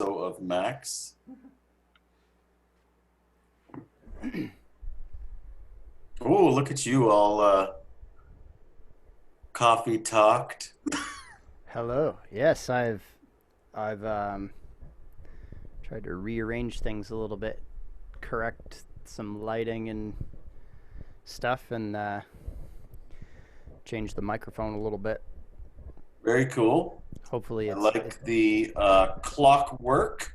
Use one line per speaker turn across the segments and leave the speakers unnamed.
Of Max. Oh, look at you all coffee talked.
Hello. Yes, I've tried to rearrange things a little bit, correct some lighting and stuff, and change the microphone a little bit.
Very cool.
Hopefully,
I
it.
like the clockwork.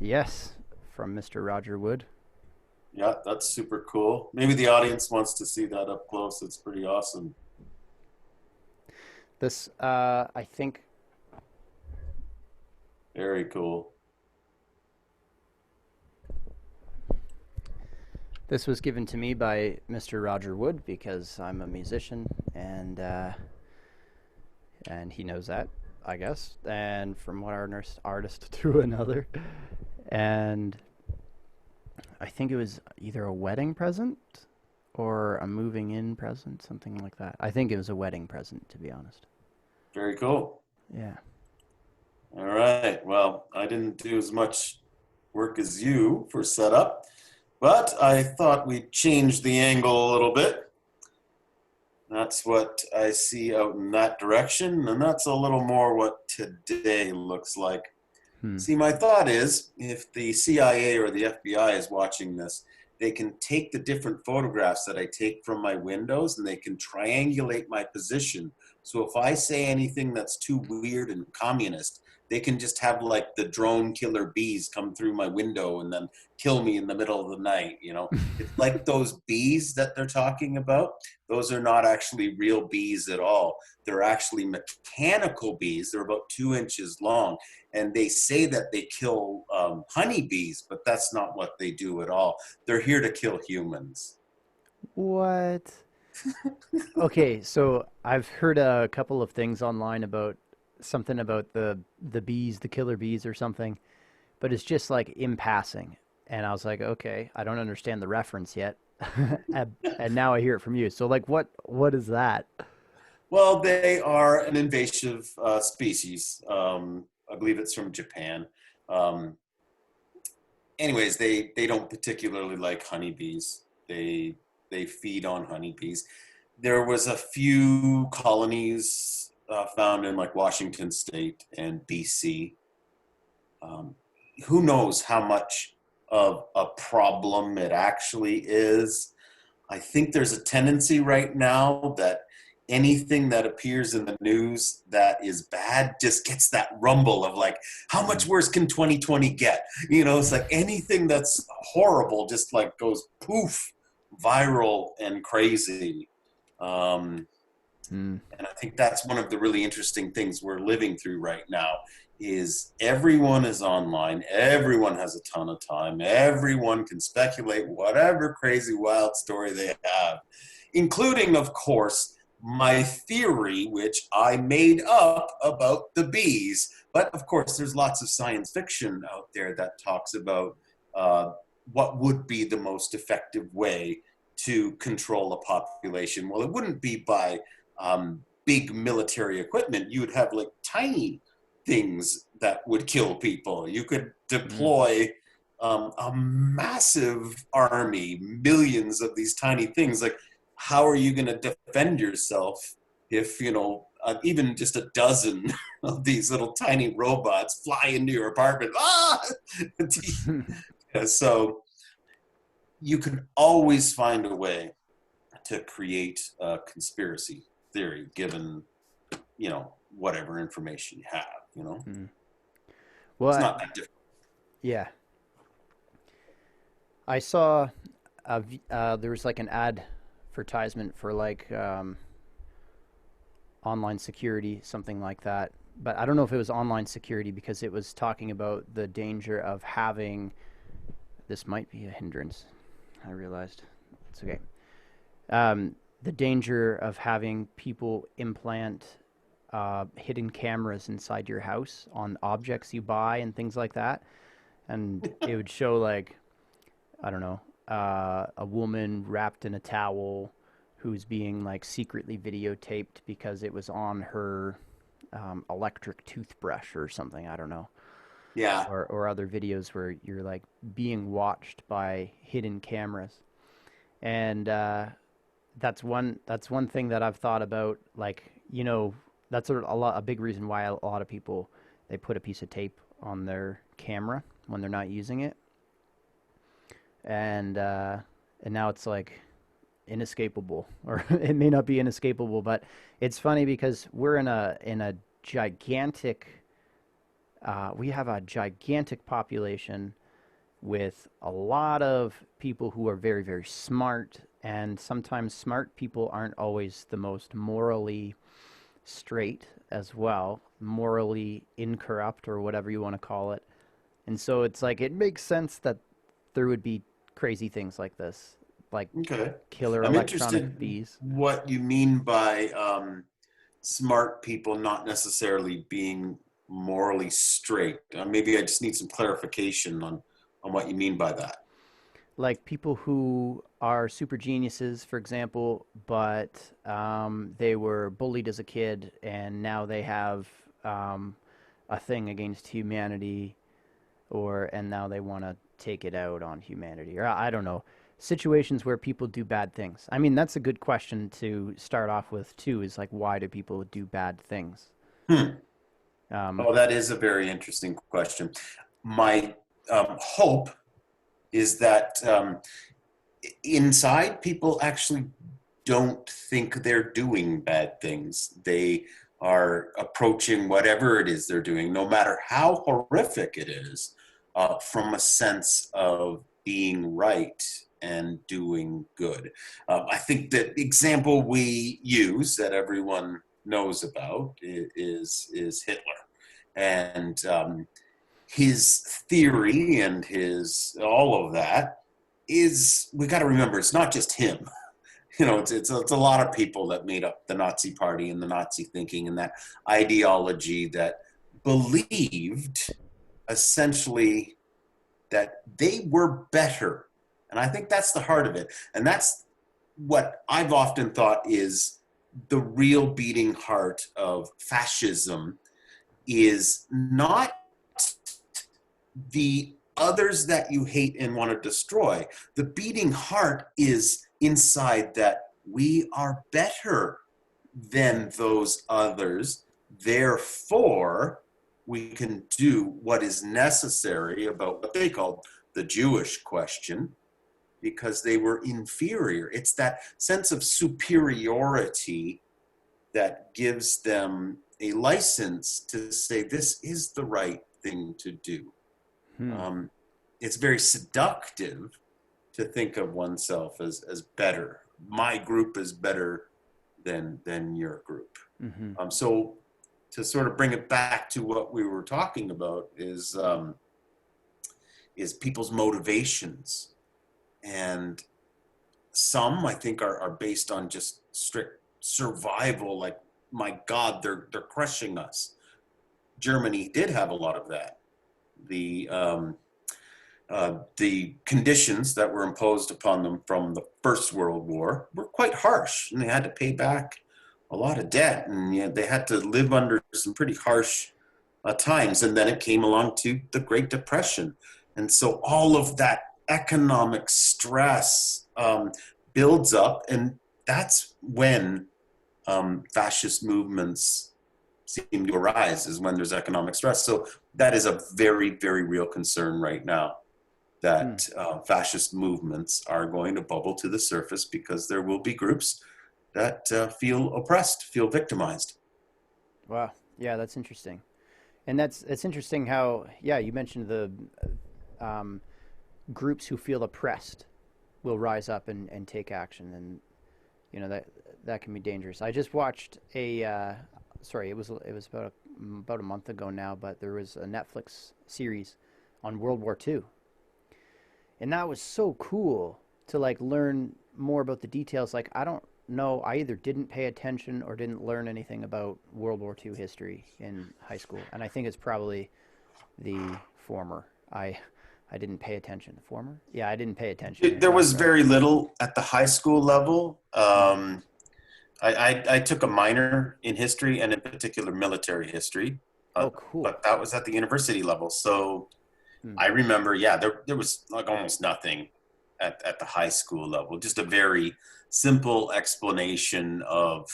Yes, from Mr. Roger Wood.
Yeah, that's super cool. Maybe the audience wants to see that up close. It's pretty awesome.
This, I think,
Very cool.
this was given to me by Mr. Roger Wood because I'm a musician, and he knows that, I guess. And from one artist to another, and I think it was either a wedding present or a moving in present, something like that. I think it was a wedding present, to be honest.
Very cool.
Yeah.
All right. Well, I didn't do as much work as you for setup, but I thought we'd change the angle a little bit. That's what I see out in that direction, and that's a little more what today looks like.
Hmm.
See, my thought is if the CIA or the FBI is watching this, they can take the different photographs that I take from my windows and they can triangulate my position. So if I say anything that's too weird and communist, they can just have like the drone killer bees come through my window and then kill me in the middle of the night. It's like those bees that they're talking about. Those are not actually real bees at all. They're actually mechanical bees. They're about 2 inches long, and they say that they kill honeybees, but that's not what they do at all. They're here to kill humans.
What? Okay, so I've heard a couple of things online about something about the bees, the killer bees or something, but it's just like in passing. And I was like, okay, I don't understand the reference yet. And now I hear it from you. So like what is that?
Well, they are an invasive species. I believe it's from Japan. Um, Anyways, they don't particularly like honeybees. They feed on honeybees. There was a few colonies found in like Washington State and BC. Um, who knows how much of a problem it actually is? I think there's a tendency right now that anything that appears in the news that is bad just gets that rumble of like, how much
Mm.
worse can 2020 get? It's like anything that's horrible just like goes poof, viral and crazy. Um,
Mm.
and I think that's one of the really interesting things we're living through right now is everyone is online, everyone has a ton of time, everyone can speculate whatever crazy wild story they have, including of course my theory which I made up about the bees. But of course there's lots of science fiction out there that talks about uh, what would be the most effective way to control a population. Well, it wouldn't be by big military equipment. You would have like tiny things that would kill people. You could
Mm.
deploy a massive army, millions of these tiny things. Like, how are you going to defend yourself if, even just a dozen of these little tiny robots fly into your apartment? Ah! So you can always find a way to create a conspiracy theory given whatever information you have.
Mm.
It's
Well,
not that different.
yeah. I saw there was like an advertisement for like online security, something like that. But I don't know if it was online security because it was talking about the danger of having this might be a hindrance. I realized it's okay. The danger of having people implant hidden cameras inside your house on objects you buy and things like that, and it would show like I don't know, a woman wrapped in a towel who's being like secretly videotaped because it was on her electric toothbrush or something. I don't know.
Yeah.
or other videos where you're like being watched by hidden cameras. And that's one thing that I've thought about. Like, that's a big reason why a lot of people, they put a piece of tape on their camera when they're not using it, and now it's like inescapable, or it may not be inescapable, but it's funny because we're in a gigantic we have a gigantic population with a lot of people who are very, very smart, and sometimes smart people aren't always the most morally straight as well, morally incorrupt, or whatever you want to call it. And so it's like it makes sense that there would be crazy things like this, like
Okay.
killer
I'm
electronic
interested
bees.
what you mean by smart people not necessarily being morally straight. Maybe I just need some clarification on what you mean by that.
Like people who are super geniuses, for example, but they were bullied as a kid, and now they have a thing against humanity, and now they want to take it out on humanity, or I don't know, situations where people do bad things. I mean, that's a good question to start off with too. Is like, why do people do bad things?
Hmm.
Um,
Oh, that is a very interesting question. My hope is that inside people actually don't think they're doing bad things. They are approaching whatever it is they're doing, no matter how horrific it is, from a sense of being right and doing good. I think the example we use that everyone knows about is Hitler, and his theory and his all of that is, we got to remember, it's not just him. It's a lot of people that made up the Nazi Party and the Nazi thinking and that ideology that believed essentially that they were better. And I think that's the heart of it. And that's what I've often thought is the real beating heart of fascism, is not the others that you hate and want to destroy. The beating heart is inside that we are better than those others. Therefore, we can do what is necessary about what they called the Jewish question, because they were inferior. It's that sense of superiority that gives them a license to say this is the right thing to do.
hmm.
um, it's very seductive to think of oneself as better. My group is better than your group.
Hmm.
So to sort of bring it back to what we were talking about is people's motivations, and some I think are based on just strict survival. Like, my God, they're crushing us. Germany did have a lot of that. The conditions that were imposed upon them from the First World War were quite harsh, and they had to pay back a lot of debt, and they had to live under some pretty harsh times. And then it came along to the Great Depression, and so all of that economic stress builds up, and that's when fascist movements seem to arise, is when there's economic stress. So that is a very, very real concern right now,
Hmm.
that fascist movements are going to bubble to the surface, because there will be groups that feel oppressed, feel victimized.
Wow. Yeah, that's interesting. And it's interesting how, yeah, you mentioned the um, groups who feel oppressed will rise up and take action, and that can be dangerous. I just watched sorry, it was about a month ago now, but there was a Netflix series on World War II, and that was so cool to like learn more about the details. Like, I don't know, I either didn't pay attention or didn't learn anything about World War II history in high school, and I think it's probably the former. I didn't pay attention. The former? Yeah, I didn't pay attention.
There
That's
was
right.
very little at the high school level.
Hmm.
I took a minor in history, and in particular military history.
Oh, cool.
but that was at the university level. So
Hmm.
I remember, yeah, there was like almost nothing at the high school level. Just a very simple explanation of,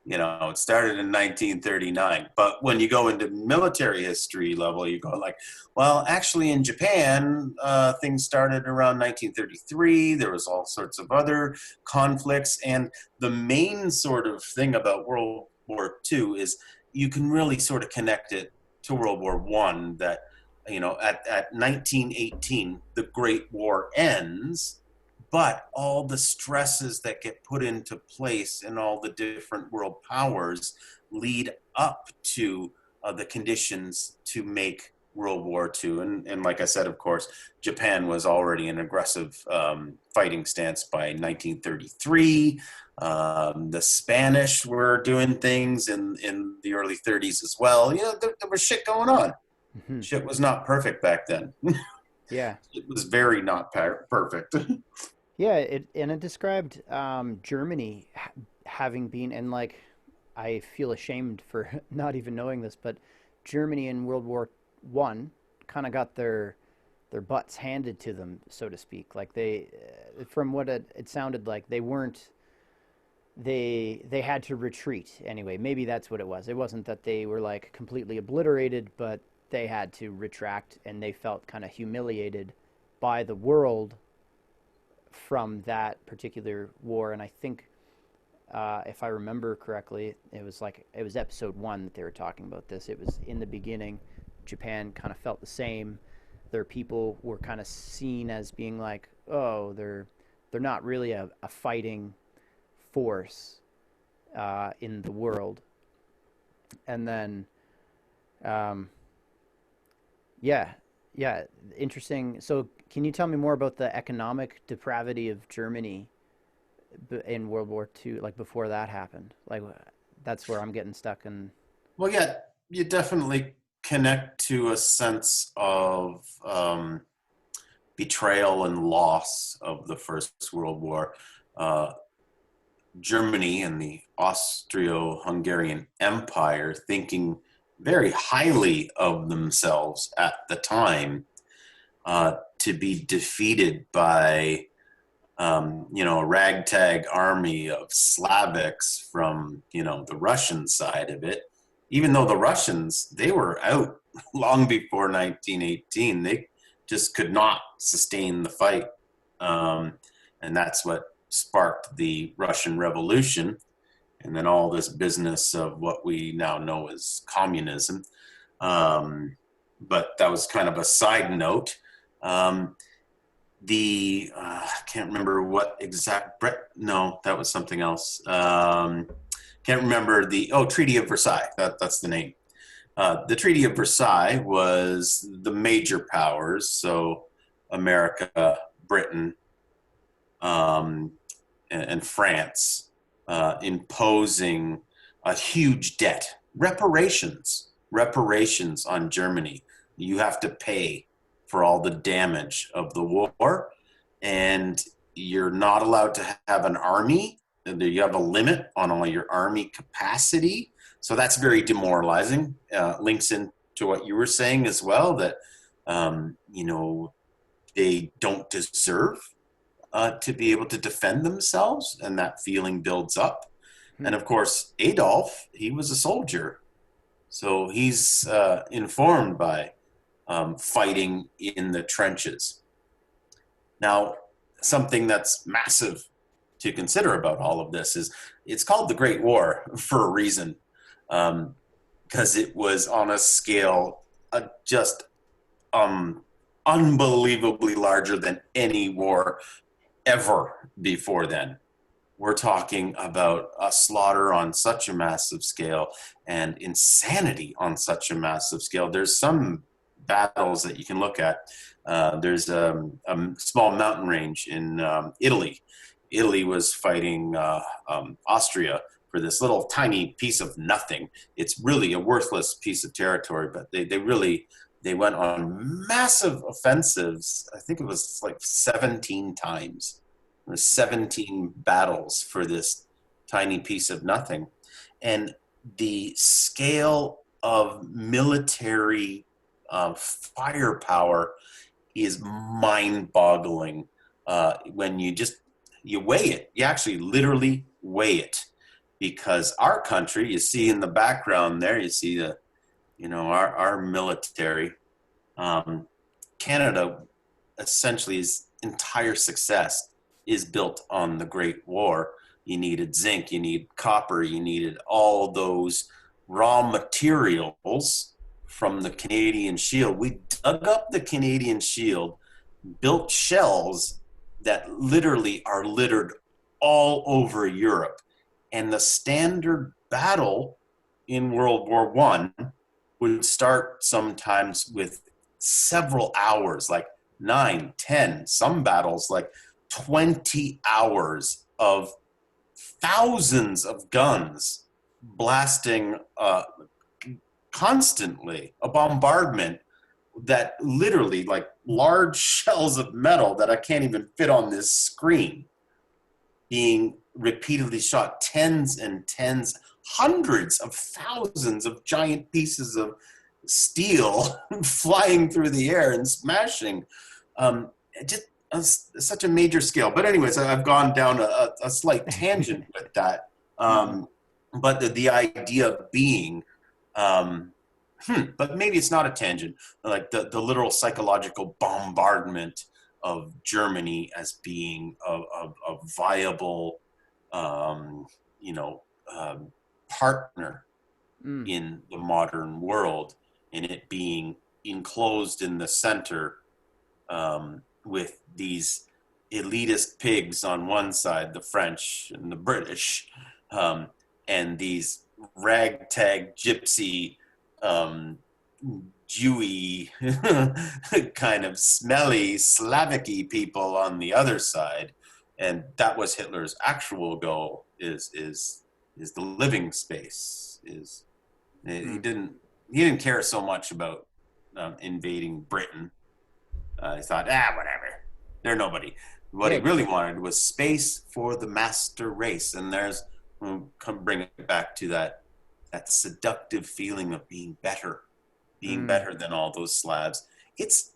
it started in 1939. But when you go into military history level, you go like, well, actually in Japan, things started around 1933. There was all sorts of other conflicts. And the main sort of thing about World War II is you can really sort of connect it to World War One, that at 1918, the Great War ends, but all the stresses that get put into place in all the different world powers lead up to the conditions to make World War II. And like I said, of course, Japan was already in aggressive fighting stance by 1933. The Spanish were doing things in the early 30s as well. There was shit going on.
Hmm.
Shit was not perfect back then.
Yeah.
It was very not perfect.
Yeah, it described Germany having been, and like I feel ashamed for not even knowing this, but Germany in World War One kind of got their butts handed to them, so to speak. Like from what it sounded like, they weren't they had to retreat anyway. Maybe that's what it was. It wasn't that they were like completely obliterated, but they had to retract, and they felt kind of humiliated by the world from that particular war. And I think, if I remember correctly, it was episode one that they were talking about this. It was in the beginning. Japan kind of felt the same. Their people were kind of seen as being like, oh, they're not really a fighting force in the world. And then, um, yeah, yeah, interesting. So, can you tell me more about the economic depravity of Germany in World War II, like before that happened? Like, that's where I'm getting stuck. And
Well, yeah, you definitely connect to a sense of betrayal and loss of the First World War. Uh, Germany and the Austro-Hungarian Empire, thinking very highly of themselves at the time, to be defeated by a ragtag army of Slavics from, the Russian side of it. Even though the Russians, they were out long before 1918, they just could not sustain the fight. Um, and that's what sparked the Russian Revolution, and then all this business of what we now know as communism. But that was kind of a side note. Um, the I can't remember what exact no, that was something else. Can't remember the Treaty of Versailles. That's the name. The Treaty of Versailles was the major powers, so America, Britain, um, and France, imposing a huge debt, reparations on Germany. You have to pay for all the damage of the war, and you're not allowed to have an army. You have a limit on all your army capacity, so that's very demoralizing. Links into what you were saying as well, that they don't deserve to be able to defend themselves, and that feeling builds up.
hmm,
And of course, Adolf, he was a soldier, so he's informed by fighting in the trenches. Now, something that's massive to consider about all of this is it's called the Great War for a reason, because it was on a scale just um, unbelievably larger than any war ever before then. We're talking about a slaughter on such a massive scale and insanity on such a massive scale. There's some battles that you can look at. There's a small mountain range in Italy. Italy was fighting Austria for this little tiny piece of nothing. It's really a worthless piece of territory, but they went on massive offensives. I think it was like 17 times. There were 17 battles for this tiny piece of nothing. And the scale of military firepower is mind-boggling. When you weigh it, you actually literally weigh it, because our country, you see in the background there, you see our military. Um, Canada, essentially, his entire success is built on the Great War. You needed zinc, you need copper, you needed all those raw materials from the Canadian Shield. We dug up the Canadian Shield, built shells that literally are littered all over Europe. And the standard battle in World War One would start sometimes with several hours, like 9, 10, some battles like 20 hours of thousands of guns blasting constantly, a bombardment that literally, like large shells of metal that I can't even fit on this screen, being repeatedly shot, tens and tens, hundreds of thousands of giant pieces of steel flying through the air and smashing. Just such a major scale. But anyways, I've gone down a slight tangent with that.
Mm-mm.
But the idea being, but maybe it's not a tangent, like the literal psychological bombardment of Germany as being a viable, um, you know, partner
Mm.
in the modern world, and it being enclosed in the center, with these elitist pigs on one side, the French and the British, um, and these ragtag gypsy, um, Jewy, kind of smelly, Slavic-y people on the other side. And that was Hitler's actual goal: is the living space. Is he
Mm.
didn't care so much about invading Britain. He thought, whatever, they're nobody. What he
Yeah.
really wanted was space for the master race. And we'll come bring it back to that seductive feeling of being
Mm.
better than all those Slavs. It's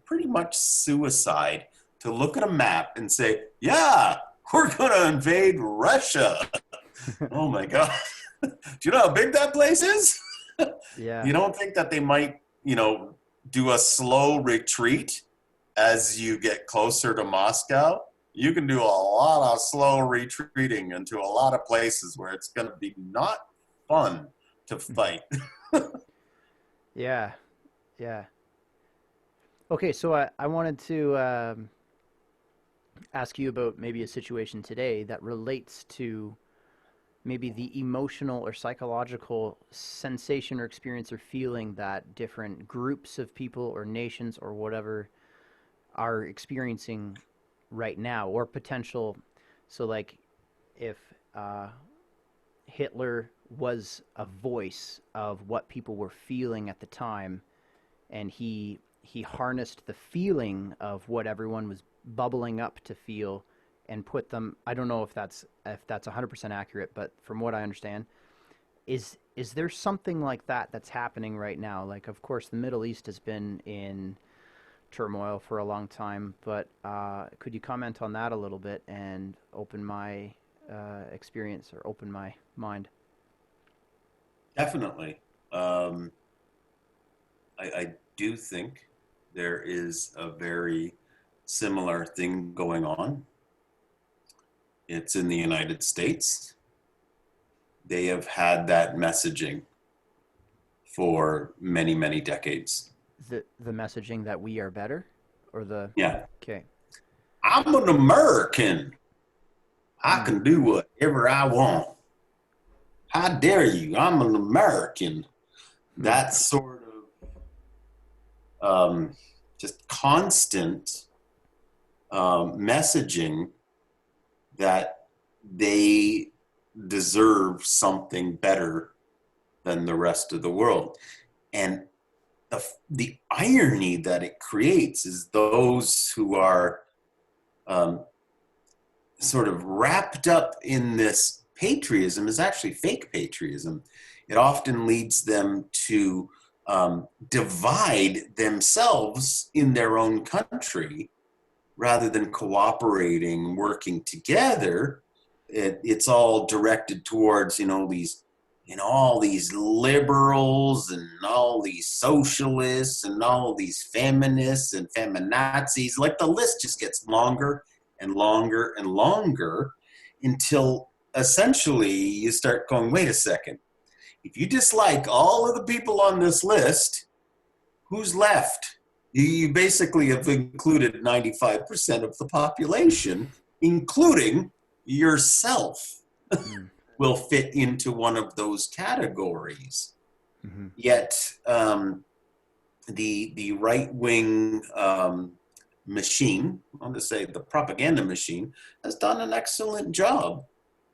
pretty much suicide to look at a map and say, yeah, we're gonna invade Russia. Oh my God. Do you know how big that place is?
Yeah.
You don't think that they might, do a slow retreat as you get closer to Moscow? You can do a lot of slow retreating into a lot of places where it's going to be not fun to fight.
Yeah. Yeah. Okay, so I wanted to ask you about maybe a situation today that relates to maybe the emotional or psychological sensation or experience or feeling that different groups of people or nations or whatever are experiencing right now or potential. So, like, if uh, Hitler was a voice of what people were feeling at the time, and he harnessed the feeling of what everyone was bubbling up to feel and put them. I don't know if that's 100% accurate, but from what I understand, is there something like that that's happening right now? Like, of course, the Middle East has been in turmoil for a long time, but could you comment on that a little bit and open my experience or open my mind?
Definitely. I do think there is a very similar thing going on. It's in the United States. They have had that messaging for many, many decades.
The messaging that we are better, or the
Yeah.
okay.
I'm an American. I
Mm,
can do whatever I want. How dare you? I'm an American.
hmm,
That sort of just constant messaging that they deserve something better than the rest of the world. And the irony that it creates is those who are um, sort of wrapped up in this patriotism is actually fake patriotism. it often leads them to divide themselves in their own country rather than cooperating, working together. It's all directed towards, all these liberals and all these socialists and all these feminists and feminazis. Like the list just gets longer and longer and longer until essentially you start going, wait a second. If you dislike all of the people on this list, who's left? You basically have included 95% of the population, including yourself,
Mm.
will fit into one of those categories.
Mm-hmm.
Yet the right wing machine, I'll just say the propaganda machine, has done an excellent job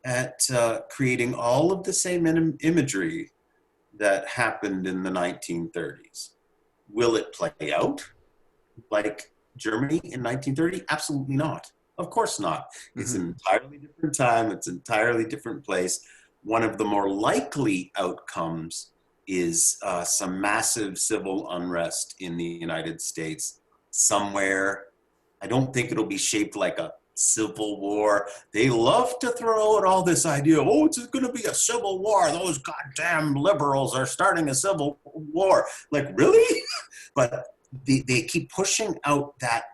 at creating all of the same imagery that happened in the 1930s. Will it play out like Germany in 1930? Absolutely not. Of course not. It's
Mm-hmm.
an entirely different time. It's an entirely different place. One of the more likely outcomes is some massive civil unrest in the United States somewhere. I don't think it'll be shaped like a civil war. They love to throw out all this idea, oh, it's going to be a civil war. Those goddamn liberals are starting a civil war. Like, really? But they keep pushing out that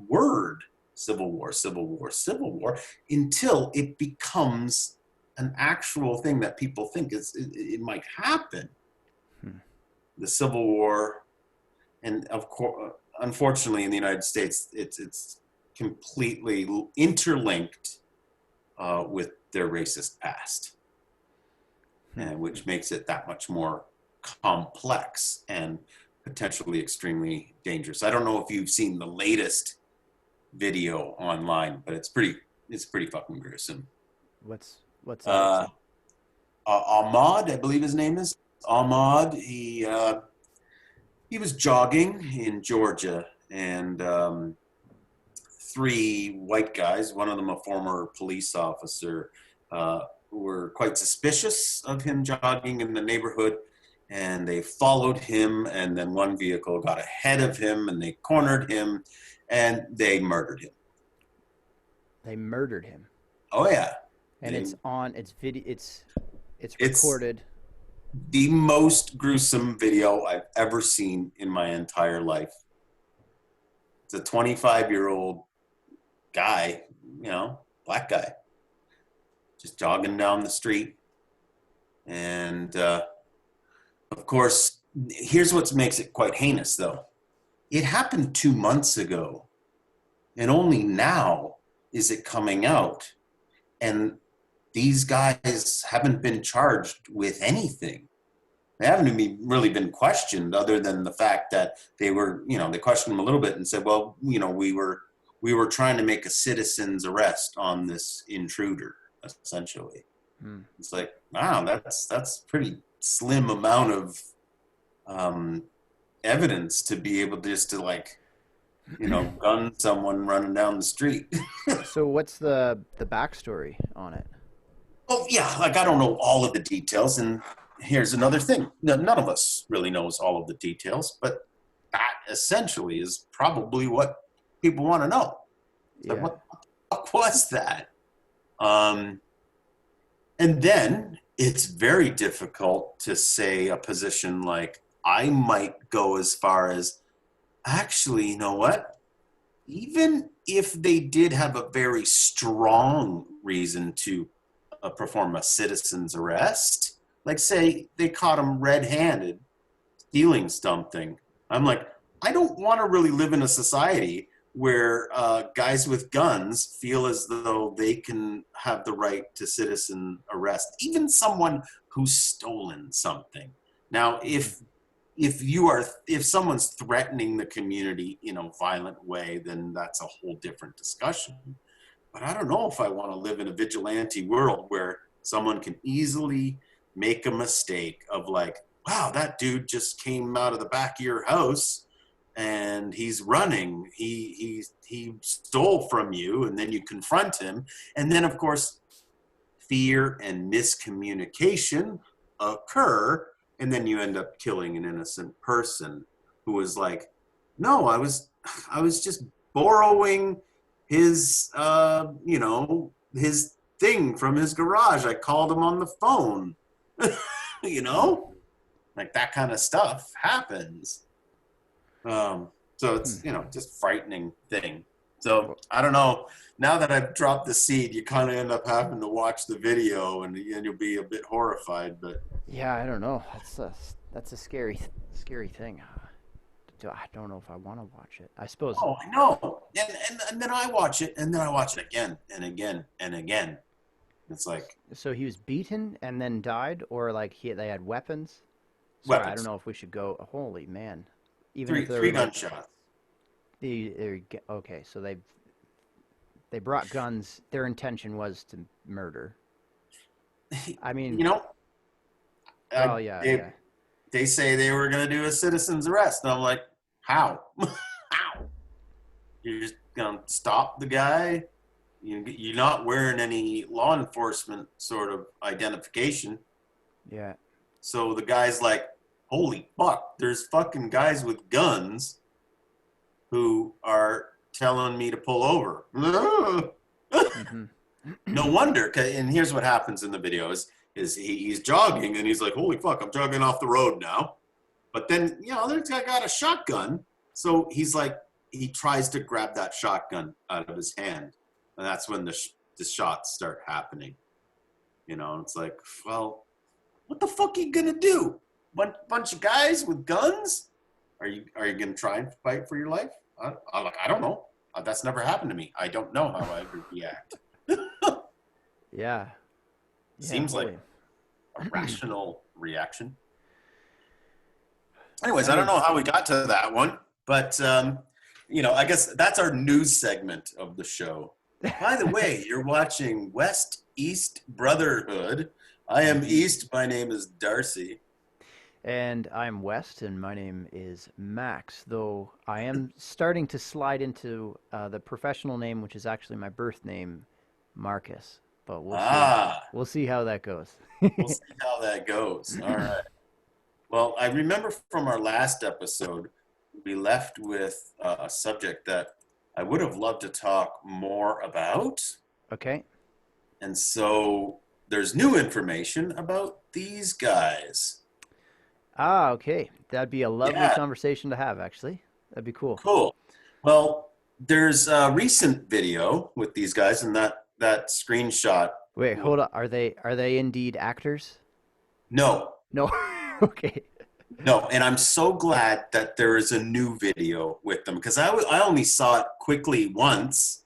word, civil war, civil war, civil war, until it becomes an actual thing that people think it might happen.
Hmm.
The Civil War, and of course, unfortunately, in the United States, it's completely interlinked with their racist past,
Hmm.
and which makes it that much more complex and potentially extremely dangerous. I don't know if you've seen the latest video online, but it's pretty fucking gruesome.
What's that?
Uh, Ahmad, I believe his name is Ahmad. He was jogging in Georgia, and three white guys, one of them a former police officer, were quite suspicious of him jogging in the neighborhood, and they followed him, and then one vehicle got ahead of him, and they cornered him, and they murdered him.
They murdered him,
Oh yeah,
and
they,
it's on. It's video. It's
it's
recorded.
the most gruesome video I've ever seen in my entire life. It's a 25-year-old guy, black guy, just jogging down the street. And of course, here's what makes it quite heinous, though. It happened 2 months ago, and only now is it coming out. And these guys haven't been charged with anything. They haven't even really been questioned, other than the fact that they were, they questioned them a little bit and said, well, we were trying to make a citizen's arrest on this intruder, essentially.
Hmm.
It's like, wow, that's pretty slim amount of evidence to be able just to gun someone running down the street.
So what's the backstory on it?
Well, yeah, I don't know all of the details, and here's another thing: none of us really knows all of the details, but that essentially is probably what people want to know. Like,
Yeah.
what the fuck was that? Um, and then it's very difficult to say a position like, I might go as far as, actually, you know what? Even if they did have a very strong reason to perform a citizen's arrest, like say they caught him red-handed stealing something, I'm like, I don't want to really live in a society where guys with guns feel as though they can have the right to citizen arrest, even someone who's stolen something. Now,
Mm-hmm.
if someone's threatening the community in a violent way, then that's a whole different discussion. But I don't know if I want to live in a vigilante world where someone can easily make a mistake of like, wow, that dude just came out of the back of your house and he's running. He stole from you, and then you confront him, and then of course fear and miscommunication occur, and then you end up killing an innocent person who was like, no, I was just borrowing his his thing from his garage. I called him on the phone. you
Hmm.
know like that kind of stuff happens. So
Hmm.
it's just frightening thing. So
Well,
I don't know. Now that I've dropped the seed, you kind of end up having to watch the video, and you'll be a bit horrified. But
yeah, I don't know. That's a scary thing. I don't know if I want to watch it. I suppose.
oh, I know. And then I watch it, and then I watch it again and again and again. It's like
So he was beaten and then died, or like they had weapons. Sorry, I don't
weapons,
know if we should go. Holy man! Even if
three
they
three
were like
gunshots.
okay, so they brought guns. Their intention was to murder. I mean,
you know,
well, yeah,
they
yeah,
they say they were going to do a citizen's arrest, and I'm like, how? How? You're just going to stop the guy? You're not wearing any law enforcement sort of identification.
yeah.
So the guy's like, holy fuck, there's fucking guys with guns who are telling me to pull over.
Mm-hmm.
No wonder. And here's what happens in the video is he's jogging and he's like, holy fuck, I'm jogging off the road now. But then, this guy got a shotgun. So he's like, he tries to grab that shotgun out of his hand. And that's when the shots start happening. It's like, well, what the fuck are you going to do? Bunch of guys with guns? Are you going to try and fight for your life? I don't know. That's never happened to me. I don't know how I would react.
Yeah, yeah.
Seems like
Holy.
a rational reaction. Anyways,
I
I don't
mean,
know how we got to that one, but I guess that's our news segment of the show. By the way, you're watching West East Brotherhood. I am
indeed.
East. My name is Darcy.
And I'm West, and my name is Max. Though I am starting to slide into the professional name, which is actually my birth name, Marcus. But we'll see.
Ah,
We'll see how that goes.
we'll see how that goes. All right. Well, I remember from our last episode, we left with a subject that I would have loved to talk more about.
Okay.
And so there's new information about these guys.
Ah, okay. That'd be a lovely
Yeah,
conversation to have, actually. That'd be cool.
cool. Well, there's a recent video with these guys, and that screenshot.
Wait, hold on. Are they indeed actors?
No,
No. Okay.
no, and I'm so glad that there is a new video with them because I only saw it quickly once,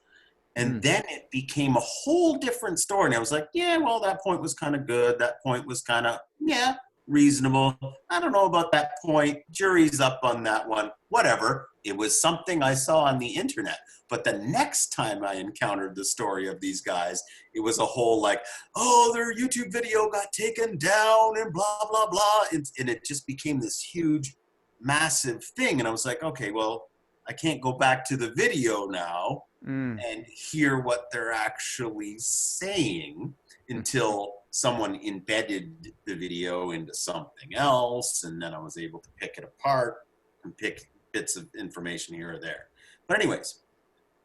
and
Hmm.
then it became a whole different story. And I was like, yeah, well, that point was kind of good. That point was kind of, yeah, reasonable. I don't know about that point. Jury's up on that one. Whatever. It was something I saw on the internet. But the next time I encountered the story of these guys, it was a whole like, oh, their YouTube video got taken down and blah, blah, blah. And it just became this huge, massive thing. And I was like, okay, well, I can't go back to the video now
Mm.
and hear what they're actually saying until someone embedded the video into something else, and then I was able to pick it apart and pick bits of information here or there. But anyways,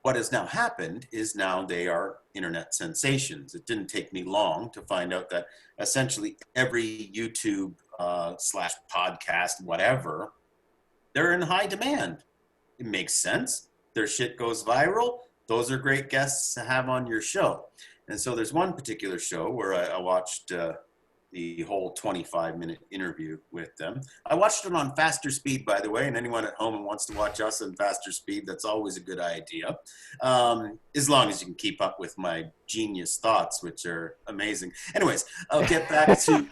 what has now happened is now they are internet sensations. It didn't take me long to find out that essentially every YouTube slash podcast, whatever, they're in high demand. It makes sense. Their shit goes viral. Those are great guests to have on your show. And so there's one particular show where I watched the whole 25-minute interview with them. I watched it on faster speed, by the way, and anyone at home who wants to watch us in faster speed, that's always a good idea. As long as you can keep up with my genius thoughts, which are amazing. Anyways, I'll get back to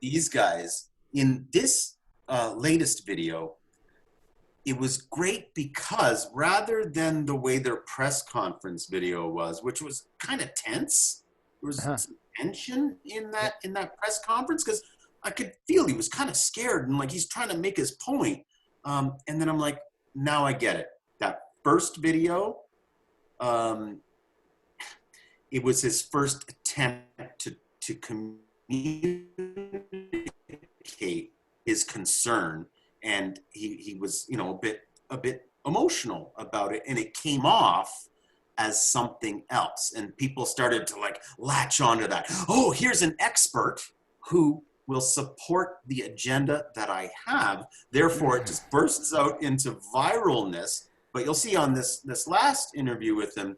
these guys. In this latest video, it was great because rather than the way their press conference video was, which was kind of tense, there was
Huh.
some tension
Yeah.
in that press conference because I could feel he was kind of scared and like he's trying to make his point. And then I'm like, now I get it. That first video, um, it was his first attempt to communicate his concern, and he was, you know, a bit emotional about it, and it came off as something else, and people started to like latch onto that. Oh, here's an expert who will support the agenda that I have. Therefore, it just bursts out into viralness. But you'll see on this last interview with him,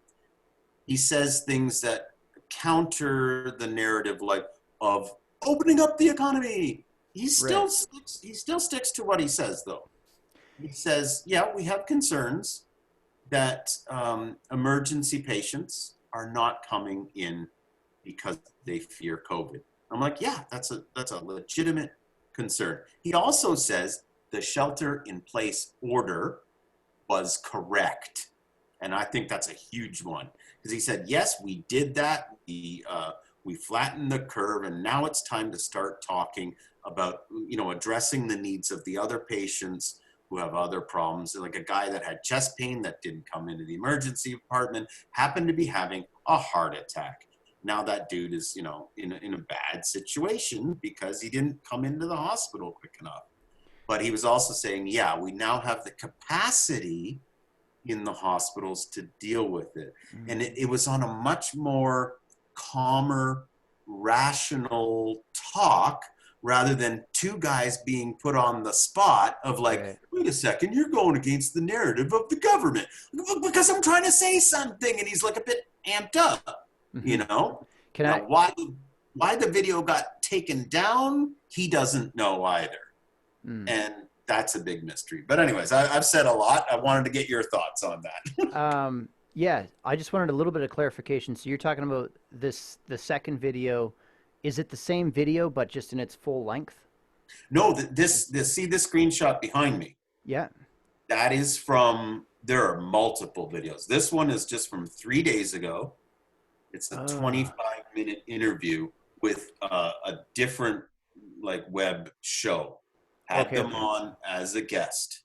he says things that counter the narrative, like of opening up the economy.
Right.
He still sticks to what he says, though. He says, yeah, we have concerns that emergency patients are not coming in because they fear COVID. I'm like, yeah, that's a legitimate concern. He also says the shelter in place order was correct. And I think that's a huge one, because he said, yes, we did that. We flattened the curve, and now it's time to start talking about, you know, addressing the needs of the other patients who have other problems. Like a guy that had chest pain that didn't come into the emergency department happened to be having a heart attack. Now that dude is, you know, in a bad situation because he didn't come into the hospital quick enough. But he was also saying, yeah, we now have the capacity in the hospitals to deal with it. And it was on a much more calmer, rational talk, rather than two guys being put on the spot of like,
Right.
wait a second, you're going against the narrative of the government because I'm trying to say something. And he's like a bit amped up, you
Mm-hmm.
know?
Can
Now,
I?
why the video got taken down, he doesn't know either.
Mm.
And that's a big mystery. But anyways, I've said a lot. I wanted to get your thoughts on that.
Yeah, I just wanted a little bit of clarification. So you're talking about the second video. Is it the same video but just in its full length?
No, this see this screenshot behind me.
Yeah.
That is from, there are multiple videos. This one is just from 3 days ago. It's a
Oh,
25-minute interview with a different like web show. Had
okay,
them
okay.
on as a guest,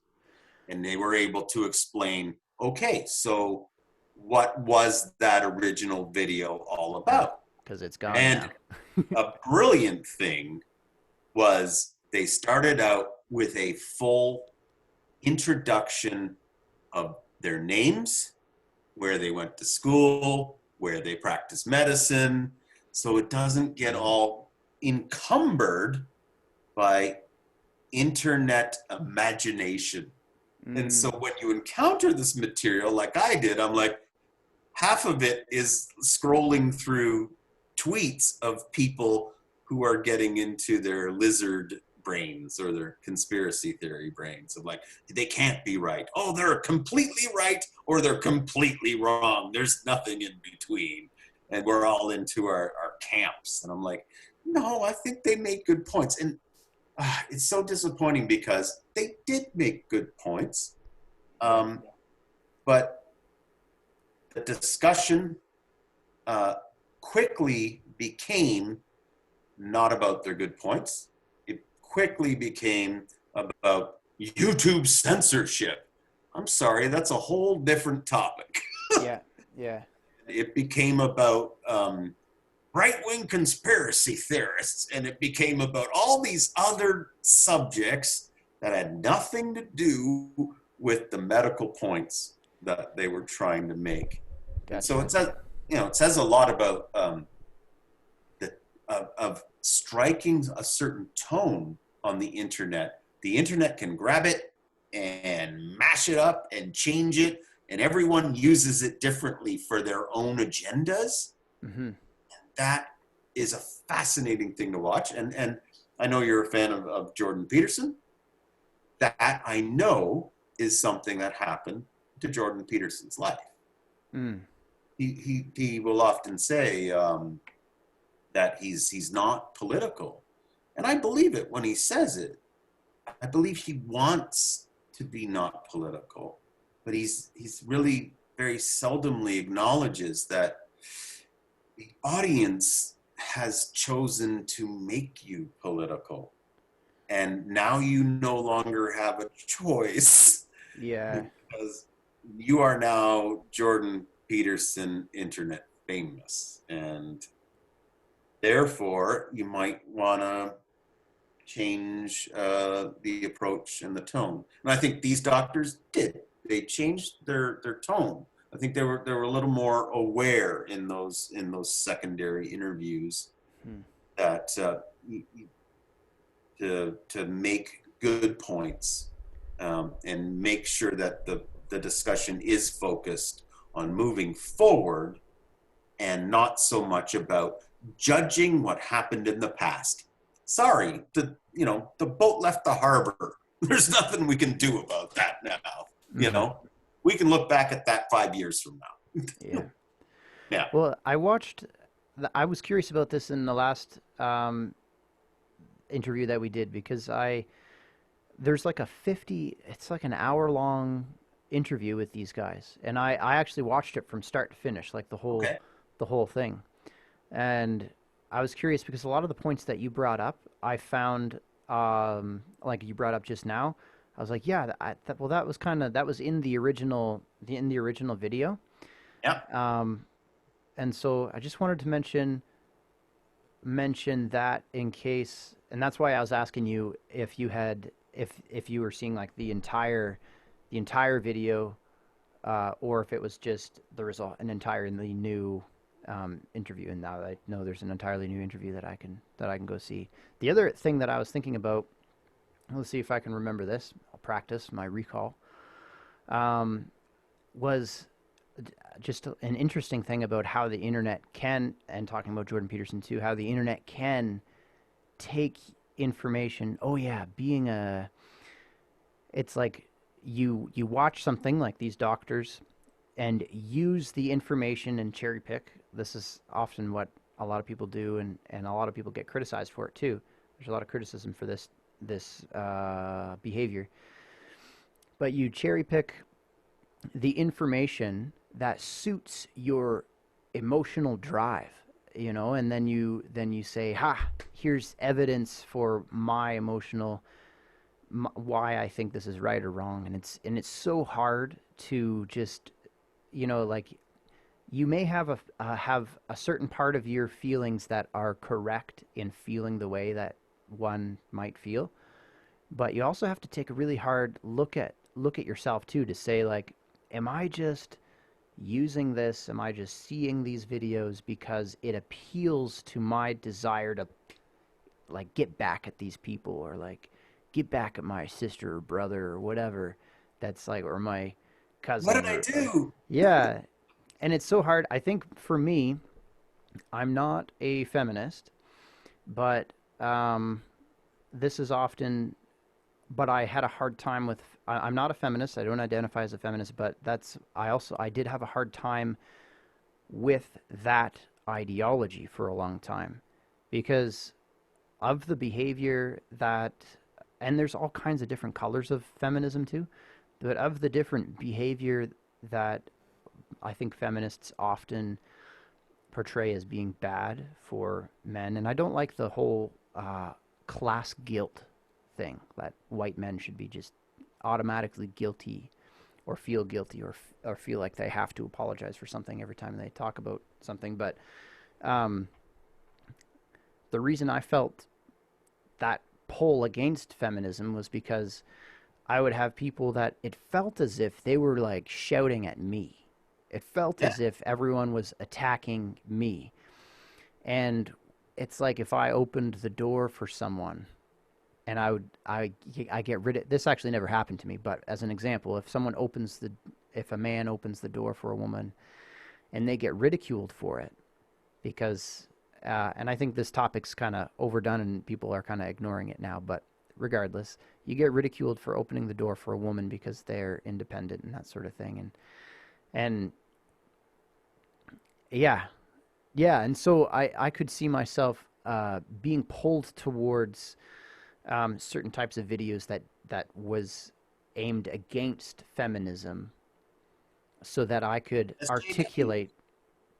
and they were able to explain, okay, so what was that original video all
Yeah,
about?
because it's gone
And
now.
a brilliant thing was they started out with a full introduction of their names, where they went to school, where they practice medicine, so it doesn't get all encumbered by internet imagination. And so
Mm,
when you encounter this material like I did, I'm like, half of it is scrolling through tweets of people who are getting into their lizard brains or their conspiracy theory brains of like, they can't be right. Oh, they're completely right or they're completely wrong. There's nothing in between. And we're all into our camps. And I'm like, no, I think they make good points. And it's so disappointing because they did make good points.
yeah.
Um, but the discussion uh, quickly became not about their good points. It quickly became about YouTube censorship. I'm sorry, that's a whole different topic.
Yeah. Yeah.
It became about right wing conspiracy theorists, and it became about all these other subjects that had nothing to do with the medical points that they were trying to make. And so
Gotcha.
it says, you know, it says a lot about the of striking a certain tone on the internet. The internet can grab it and mash it up and change it, and everyone uses it differently for their own agendas.
Mm-hmm.
That is a fascinating thing to watch. And I know you're a fan of Jordan Peterson. That I know is something that happened to Jordan Peterson's life.
Mm.
He will often say that he's not political, and I believe it when he says it. I believe he wants to be not political, but he's really very seldomly acknowledges that the audience has chosen to make you political, and now you no longer have a choice
Yeah.
because you are now Jordan Peterson internet famous. And Therefore, you might want to change the approach and the tone. And I think these doctors did. They changed their tone. I think they were a little more aware in those secondary interviews
Hmm.
that to make good points, and make sure that the discussion is focused on moving forward and not so much about judging what happened in the past. Sorry, the boat left the harbor. There's nothing we can do about that now. You
Hmm.
know, we can look back at that 5 years from
Yeah.
now. Yeah.
Well, I was curious about this in the last interview that we did because there's like it's like an hour long interview with these guys. And I actually watched it from start to finish, like
Okay.
the whole thing. And I was curious because a lot of the points that you brought up, I found, like you brought up just now, I was like, yeah, well, that was in the original video.
Yeah.
Um, and so I just wanted to mention that in case, and that's why I was asking you if you had if you were seeing like the entire video, or if it was just there was an entirely new interview. And now I know there's an entirely new interview that I can go see. The other thing that I was thinking about, let's see if I can remember this. I'll practice my recall. Um, was just an interesting thing about how the internet can, and talking about Jordan Peterson too, how the internet can take information. Oh yeah, it's like you watch something like these doctors and use the information and cherry pick. This is often what a lot of people do, and a lot of people get criticized for it too. There's a lot of criticism for this behavior. But you cherry pick the information that suits your emotional drive, and then you say, ha, here's evidence for my emotional, why I think this is right or wrong. And it's so hard to just, like, you may have a certain part of your feelings that are correct in feeling the way that one might feel, but you also have to take a really hard look at yourself too, to say, like, am I just using this? Am I just seeing these videos because it appeals to my desire to, like, get back at these people, or like get back at my sister or brother or whatever, that's like, or my
What
cousin,
did I
or
do?
yeah. And it's so hard. I think for me, I'm not a feminist, but this is often, but I had a hard time with. I'm not a feminist. I don't identify as a feminist, but I did have a hard time with that ideology for a long time because of the behavior that, and there's all kinds of different colors of feminism too, but of the different behavior that I think feminists often portray as being bad for men. And I don't like the whole class guilt thing, that white men should be just automatically guilty, or feel guilty, or feel like they have to apologize for something every time they talk about something. But um, the reason I felt that pull against feminism was because I would have people that it felt as if they were like shouting at me. It felt
Yeah.
as if everyone was attacking me. And it's like if I opened the door for someone, and I get rid of this. Actually never happened to me, but as an example, if a man opens the door for a woman and they get ridiculed for it, because and I think this topic's kind of overdone and people are kind of ignoring it now, but regardless, you get ridiculed for opening the door for a woman because they're independent and that sort of thing. And yeah, yeah. And so I could see myself being pulled towards certain types of videos that was aimed against feminism, so that I could
SJW.
articulate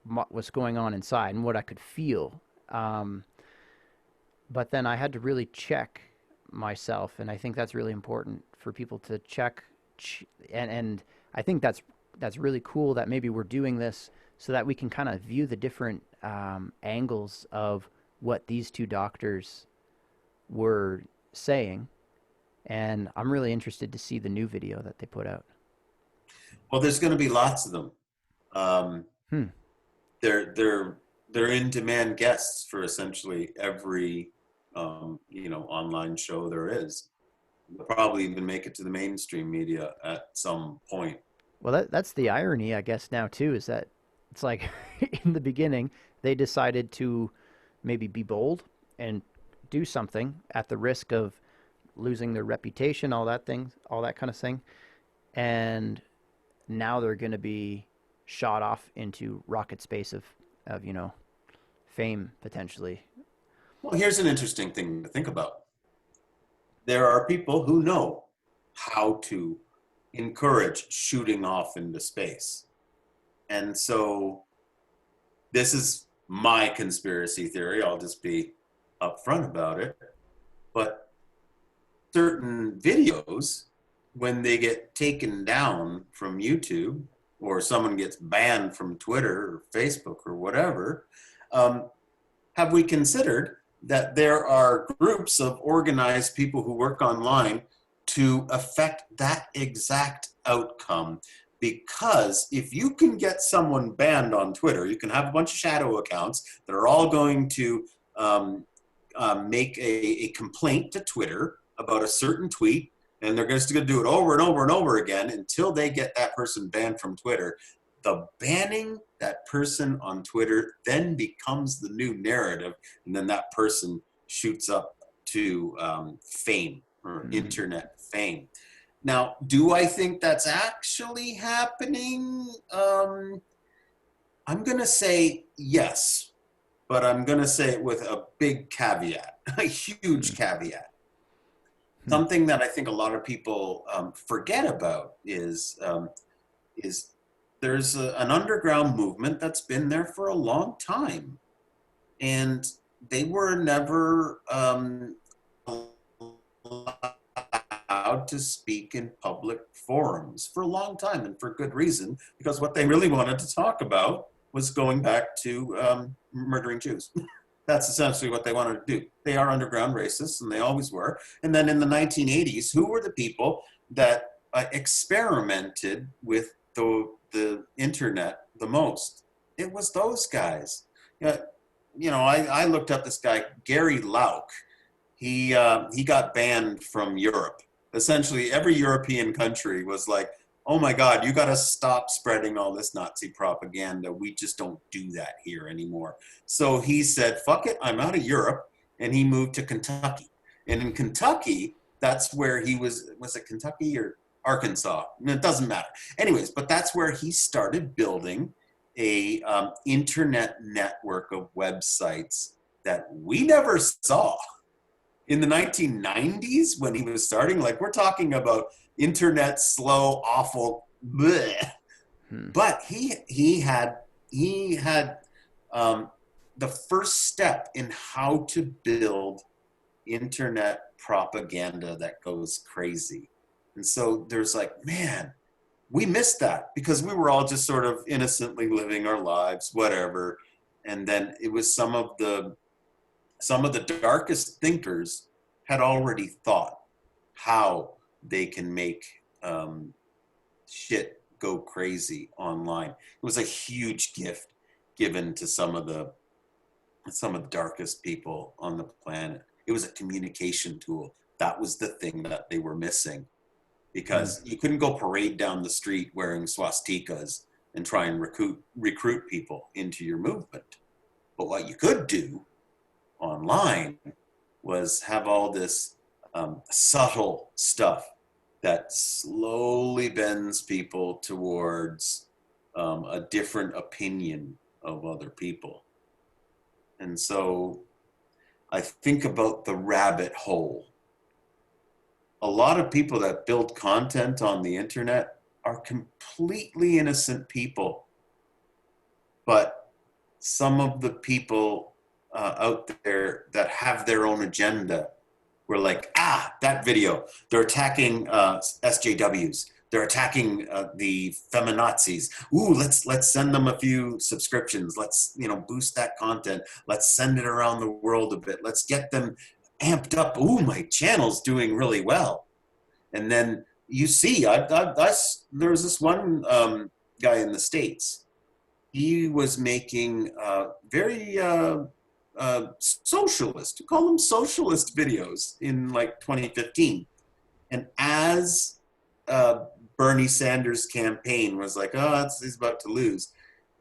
what was going on inside and what I could feel. Um, but then I had to really check myself, and I think that's really important for people to check. And I think that's really cool that maybe we're doing this so that we can kind of view the different angles of what these two doctors were saying, and I'm really interested to see the new video that they put out.
Well, there's going to be lots of them. Um,
Hmm.
they're they're they're in demand guests for essentially every online show there is. They'll probably even make it to the mainstream media at some point.
Well, that's the irony, I guess, now too, is that it's like in the beginning they decided to maybe be bold and do something at the risk of losing their reputation, all that kind of thing, and now they're going to be shot off into rocket space of fame potentially.
Well, here's an interesting thing to think about. There are people who know how to encourage shooting off into space. And so this is my conspiracy theory. I'll just be upfront about it. But certain videos, when they get taken down from YouTube or someone gets banned from Twitter or Facebook or whatever, um, have we considered that there are groups of organized people who work online to affect that exact outcome? Because if you can get someone banned on Twitter, you can have a bunch of shadow accounts that are all going to make a complaint to Twitter about a certain tweet, and they're just going to do it over and over and over again until they get that person banned from Twitter. The banning that person on Twitter then becomes the new narrative, and then that person shoots up to fame or
Hmm.
internet fame. Now, do I think that's actually happening? I'm going to say yes, but I'm going to say it with a big caveat, a
Hmm.
huge caveat.
Hmm.
Something that I think a lot of people forget about is there's an underground movement that's been there for a long time, and they were never allowed to speak in public forums for a long time, and for good reason, because what they really wanted to talk about was going back to murdering Jews. That's essentially what they wanted to do. They are underground racists, and they always were. And then in the 1980s, who were the people that experimented with the internet the most? It was those guys. Yeah, I looked up this guy, Gary Lauk. He got banned from Europe. Essentially, every European country was like, "Oh my God, you got to stop spreading all this Nazi propaganda. We just don't do that here anymore." So he said, "Fuck it, I'm out of Europe," and he moved to Kentucky. And in Kentucky, that's where he was. Was it Kentucky or Arkansas? It doesn't matter. Anyways, but that's where he started building a internet network of websites that we never saw in the 1990s when he was starting. Like, we're talking about internet slow, awful, bleh.
Hmm.
But he had um, the first step in how to build internet propaganda that goes crazy. And so there's like, man, we missed that because we were all just sort of innocently living our lives, whatever. And then it was some of the darkest thinkers had already thought how they can make shit go crazy online. It was a huge gift given to some of the darkest people on the planet. It was a communication tool. That was the thing that they were missing,
Hmm.
because you couldn't go parade down the street wearing swastikas and try and recruit people into your movement. But what you could do online was have all this subtle stuff that slowly bends people towards a different opinion of other people. And so I think about the rabbit hole. A lot of people that build content on the internet are completely innocent people, but some of the people out there that have their own agenda, we're like, that video, they're attacking SJWs. they're attacking the feminazis. Ooh, let's send them a few subscriptions. Let's boost that content. Let's send it around the world a bit. Let's get them amped up. Ooh, my channel's doing really well. And then you see, there was this one guy in the States. He was making very socialist, call them socialist videos in like 2015. And as Bernie Sanders' campaign was like, oh, he's about to lose,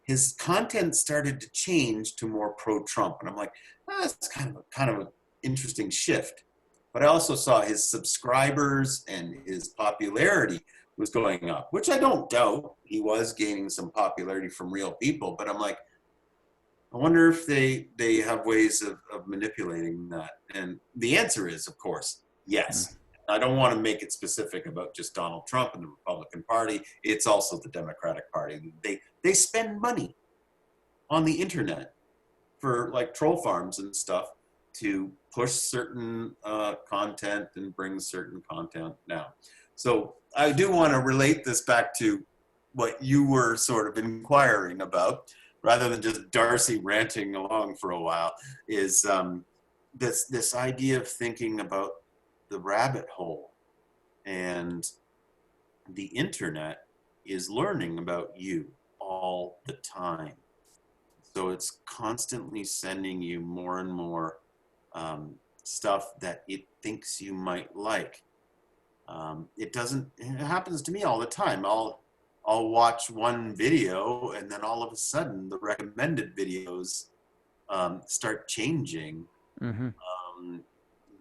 his content started to change to more pro-Trump. And I'm like, that's kind of an interesting shift. But I also saw his subscribers and his popularity was going up, which I don't doubt. He was gaining some popularity from real people, but I'm like, I wonder if they have ways of manipulating that. And the answer is, of course, yes. I don't want to make it specific about just Donald Trump and the Republican Party. It's also the Democratic Party. They spend money on the internet for like troll farms and stuff to push certain content and bring certain content down. So I do want to relate this back to what you were sort of inquiring about, rather than just Darcy ranting along for a while, is this idea of thinking about the rabbit hole. And the internet is learning about you all the time. So it's constantly sending you more and more stuff that it thinks you might like. It happens to me all the time. I'll watch one video and then all of a sudden the recommended videos start changing.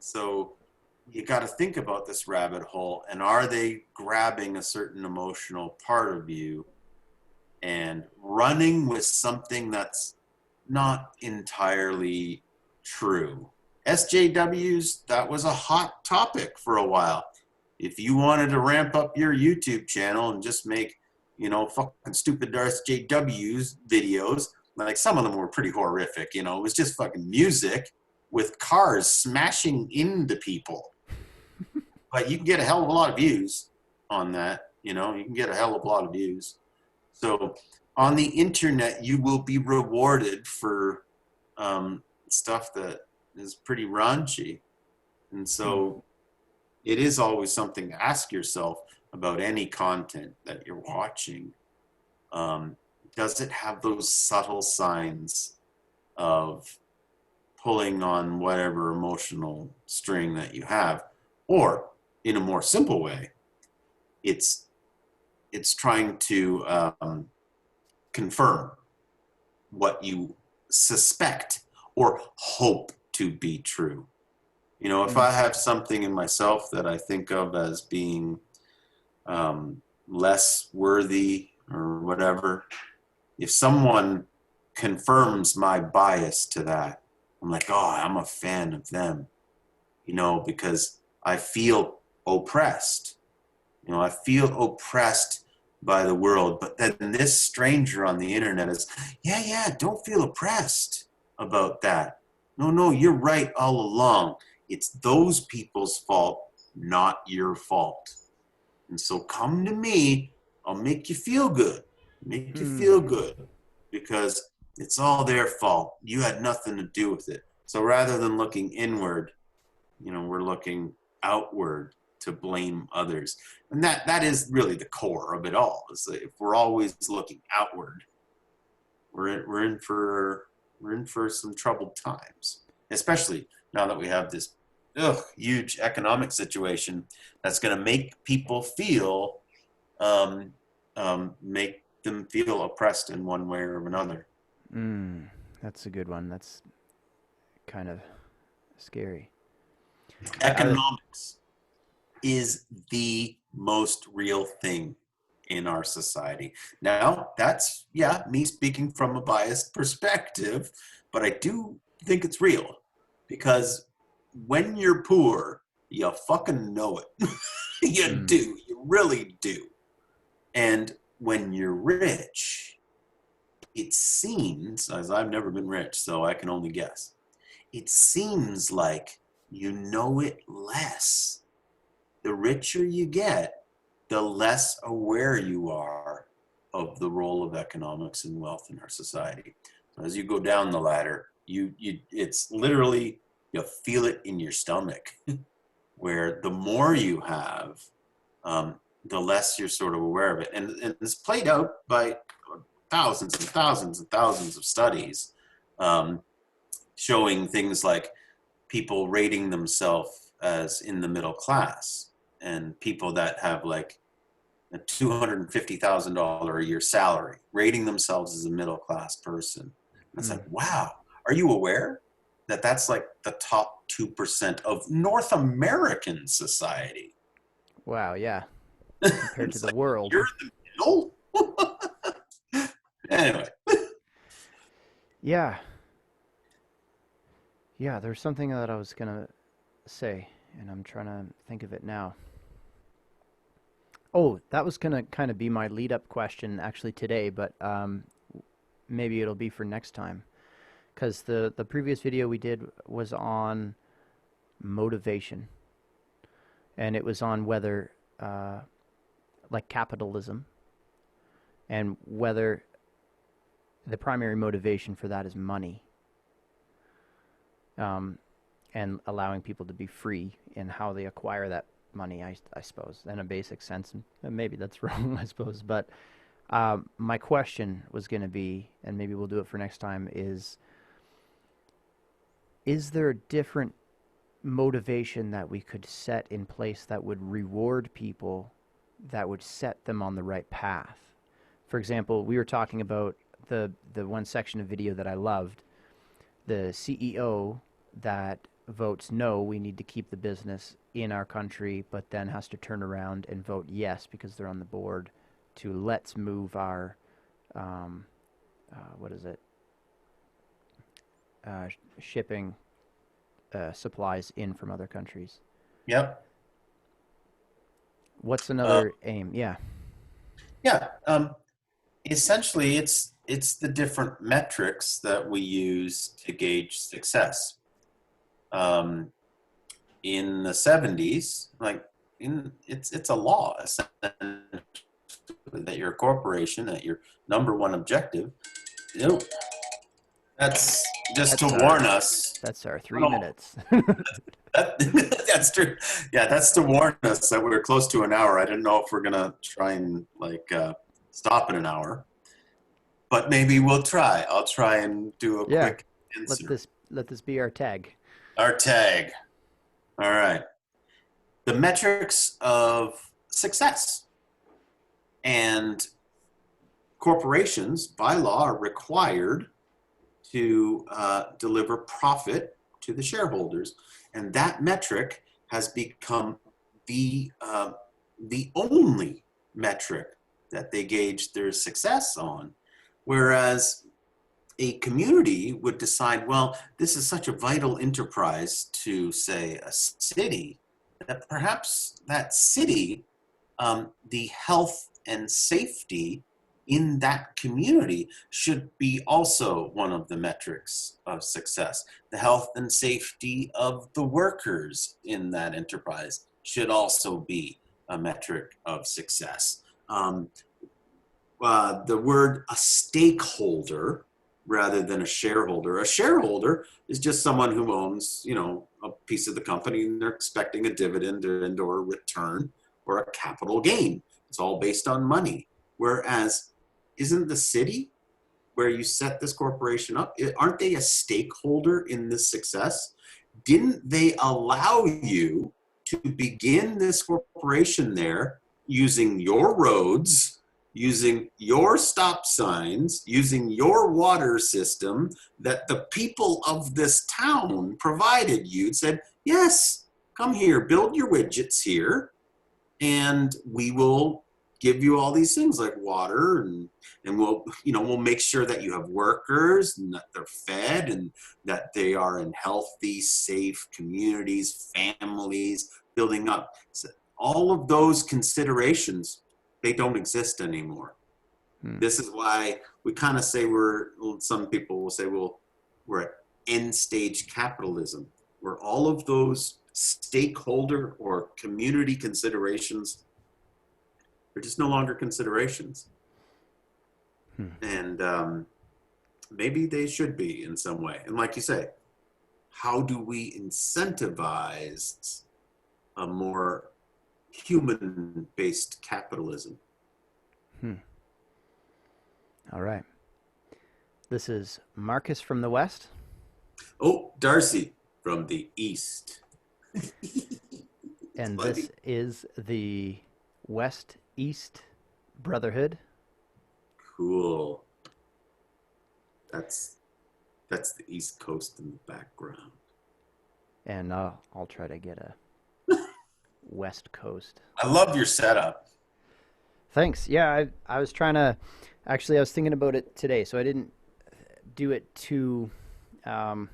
So you got to think about this rabbit hole, and are they grabbing a certain emotional part of you and running with something that's not entirely true? SJWs, that was a hot topic for a while. If you wanted to ramp up your YouTube channel and just make, fucking stupid SJWs videos, like some of them were pretty horrific, it was just fucking music with cars smashing into people. But you can get a hell of a lot of views on that, you can get a hell of a lot of views. So on the internet, you will be rewarded for stuff that is pretty raunchy. And so it is always something to ask yourself about any content that you're watching. Does it have those subtle signs of pulling on whatever emotional string that you have? Or in a more simple way, it's trying to confirm what you suspect or hope to be true. If I have something in myself that I think of as being less worthy or whatever, if someone confirms my bias to that, I'm like, oh, I'm a fan of them, because I feel oppressed. I feel oppressed by the world. But then this stranger on the internet is, yeah, don't feel oppressed about that. No, you're right all along. It's those people's fault, not your fault. And so come to me, I'll make you feel good. Make you feel good, because it's all their fault. You had nothing to do with it. So rather than looking inward, we're looking outward to blame others. And that is really the core of it all. Is that if we're always looking outward, we're in for some troubled times, especially now that we have this huge economic situation that's going to make people feel make them feel oppressed in one way or another.
That's a good one. That's kind of scary.
Economics is the most real thing in our society. Now, that's, me speaking from a biased perspective, but I do think it's real, because when you're poor, you fucking know it. You do. You really do. And when you're rich, it seems, as I've never been rich, so I can only guess, it seems like you know it less. The richer you get, the less aware you are of the role of economics and wealth in our society. So as you go down the ladder, it's literally, you'll feel it in your stomach, where the more you have, the less you're sort of aware of it. And it's played out by thousands and thousands and thousands of studies, um, showing things like people rating themselves as in the middle class, and people that have like a $250,000 a year salary, rating themselves as a middle class person. And it's
Hmm.
like, wow, are you aware that that's like the top 2% of North American society?
Wow, yeah. Compared to
It's
the
like,
world.
you're the middle? Anyway.
Yeah. Yeah, there's something that I was going to say, and I'm trying to think of it now. Oh, that was going to kind of be my lead up question actually today, but maybe it'll be for next time. Because the previous video we did was on motivation, and it was on whether, uh, like capitalism, and whether the primary motivation for that is money, um, and allowing people to be free in how they acquire that money, I suppose, in a basic sense. And maybe that's wrong, I suppose. But my question was going to be, and maybe we'll do it for next time, is there a different motivation that we could set in place that would reward people, that would set them on the right path? For example, we were talking about the one section of video that I loved, the CEO that votes no, we need to keep the business in our country, but then has to turn around and vote yes because they're on the board to let's move our um, what is it, shipping supplies in from other countries.
Yep.
What's
Uh,
another aim? Yeah.
yeah. Essentially, it's the different metrics that we use to gauge success. Um, in the 70s, like it's a law that your corporation, that your number one objective, you know, that's just to
That's
warn
our
us.
that's our
No,
three
no,
minutes.
that, that's true. Yeah, that's to warn us that we're close to an hour. I didn't know if we're gonna try and like stop in an hour, but maybe we'll try. I'll try and do a
Yeah.
quick
Let
answer.
this be our tag.
Our tag. All right. The metrics of success. And corporations, by law, are required to deliver profit to the shareholders. And that metric has become the only metric that they gauge their success on. Whereas a community would decide, well, this is such a vital enterprise to, say, a city, that perhaps that city, the health and safety in that community should be also one of the metrics of success. The health and safety of the workers in that enterprise should also be a metric of success. The word a stakeholder rather than a shareholder. A shareholder is just someone who owns, a piece of the company, and they're expecting a dividend or a return or a capital gain. It's all based on money. Whereas, isn't the city where you set this corporation up, aren't they a stakeholder in this success? Didn't they allow you to begin this corporation there using your roads, using your stop signs, using your water system that the people of this town provided you? Said, yes, come here, build your widgets here, and we will give you all these things like water, and we'll make sure that you have workers and that they're fed and that they are in healthy, safe communities, families building up. So all of those considerations, they don't exist anymore.
Hmm.
This is why we kind of say some people will say, well, we're at end stage capitalism, where all of those stakeholder or community considerations They're just no longer considerations.
Hmm.
And maybe they should be in some way. And like you say, how do we incentivize a more human-based capitalism?
Hmm. All right. This is Marcus from the West.
Oh, Darcy from the East.
And
Funny.
this is the West East Brotherhood.
Cool. That's that's the East Coast in the background.
And I'll try to get a West Coast.
I love your setup.
Thanks. Yeah, I was trying to. Actually, I was thinking about it today, so I didn't do it too. Um,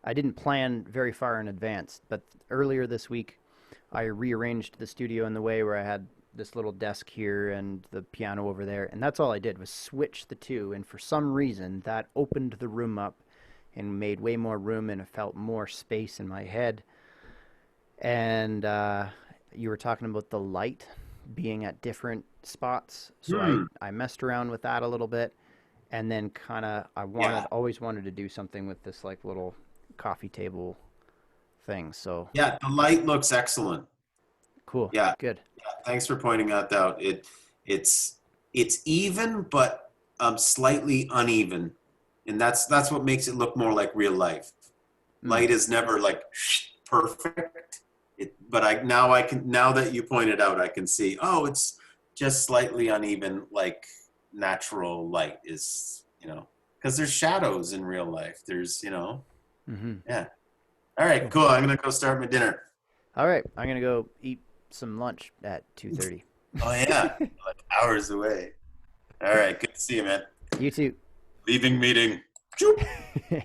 I didn't plan very far in advance, but earlier this week, I rearranged the studio in the way where I had this little desk here and the piano over there, and that's all I did was switch the two. And for some reason, that opened the room up and made way more room, and it felt more space in my head. And you were talking about the light being at different spots, so I
Hmm.
I messed around with that a little bit, and then kind of
Yeah.
always wanted to do something with this like little coffee table thing. So
Yeah. The light looks excellent.
cool,
Yeah.
good.
Thanks for pointing that out. It's it's even but slightly uneven, and that's what makes it look more like real life.
Mm,
Light is never like perfect. But I can now that you pointed out, I can see. Oh, it's just slightly uneven, like natural light is. Because there's shadows in real life. There's
mm-hmm.
yeah. All right,
Cool.
cool. I'm gonna go start my dinner.
All right, I'm gonna go eat some lunch at 2:30.
Oh yeah, like hours away. All right, good to see you, man.
You too.
Leaving meeting. Choop.